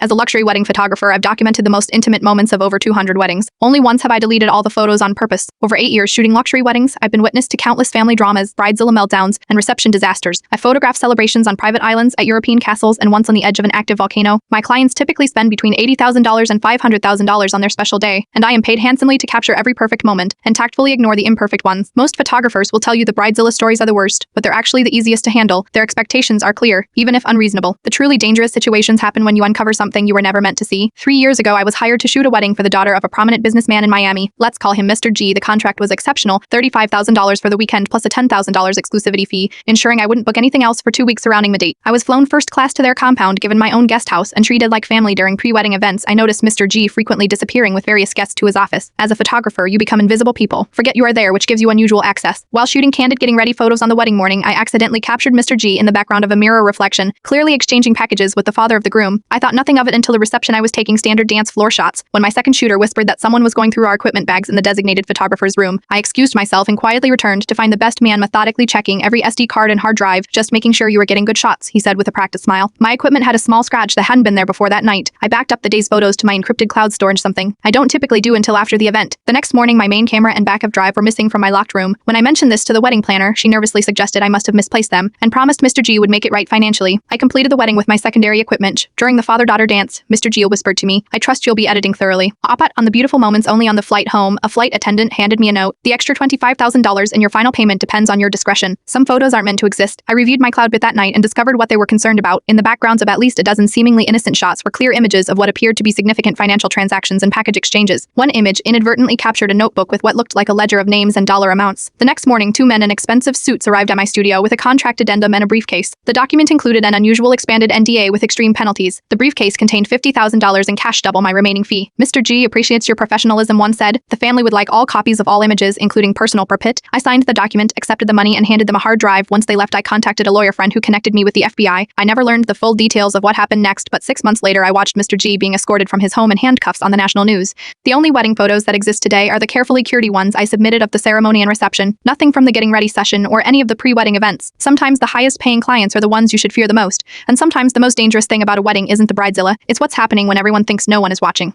As a luxury wedding photographer, I've documented the most intimate moments of over 200 weddings. Only once have I deleted all the photos on purpose. Over 8 years shooting luxury weddings, I've been witness to countless family dramas, bridezilla meltdowns, and reception disasters. I photographed celebrations on private islands, at European castles, and once on the edge of an active volcano. My clients typically spend between $80,000 and $500,000 on their special day, and I am paid handsomely to capture every perfect moment and tactfully ignore the imperfect ones. Most photographers will tell you the bridezilla stories are the worst, but they're actually the easiest to handle. Their expectations are clear, even if unreasonable. The truly dangerous situations happen when you uncover something you were never meant to see. 3 years ago, I was hired to shoot a wedding for the daughter of a prominent businessman in Miami. Let's call him Mr. G. The contract was exceptional, $35,000 for the weekend plus a $10,000 exclusivity fee, ensuring I wouldn't book anything else for 2 weeks surrounding the date. I was flown first class to their compound, given my own guest house, and treated like family during pre-wedding events. I noticed Mr. G frequently disappearing with various guests to his office. As a photographer, you become invisible people. Forget you are there, which gives you unusual access. While shooting candid getting ready photos on the wedding morning, I accidentally captured Mr. G in the background of a mirror reflection, clearly exchanging packages with the father of the groom. I thought nothing of it until the reception. I was taking standard dance floor shots when my second shooter whispered that someone was going through our equipment bags in the designated photographer's room. I excused myself and quietly returned to find the best man methodically checking every SD card and hard drive, just making sure you were getting good shots, he said with a practiced smile. My equipment had a small scratch that hadn't been there before that night. I backed up the day's photos to my encrypted cloud storage, something I don't typically do until after the event. The next morning, my main camera and backup drive were missing from my locked room. When I mentioned this to the wedding planner, she nervously suggested I must have misplaced them and promised Mr. G would make it right financially. I completed the wedding with my secondary equipment. During the father-daughter dance, Mr. G whispered to me, "I trust you'll be editing thoroughly." On the beautiful moments only on the flight home, a flight attendant handed me a note. "The extra $25,000 in your final payment depends on your discretion. Some photos aren't meant to exist." I reviewed my cloud bit that night and discovered what they were concerned about. In the backgrounds of at least a dozen seemingly innocent shots were clear images of what appeared to be significant financial transactions and package exchanges. One image inadvertently captured a notebook with what looked like a ledger of names and dollar amounts. The next morning, 2 men in expensive suits arrived at my studio with a contract addendum and a briefcase. The document included an unusual expanded NDA with extreme penalties. The briefcase contained $50,000 in cash, double my remaining fee. "Mr. G appreciates your professionalism," one said. "The family would like all copies of all images, including personal per pit." I signed the document, accepted the money, and handed them a hard drive. Once they left, I contacted a lawyer friend who connected me with the FBI. I never learned the full details of what happened next, but 6 months later, I watched Mr. G being escorted from his home in handcuffs on the national news. The only wedding photos that exist today are the carefully curated ones I submitted of the ceremony and reception, nothing from the getting ready session or any of the pre-wedding events. Sometimes the highest paying clients are the ones you should fear the most, and sometimes the most dangerous thing about a wedding isn't the bridezilla, it's what's happening when everyone thinks no one is watching.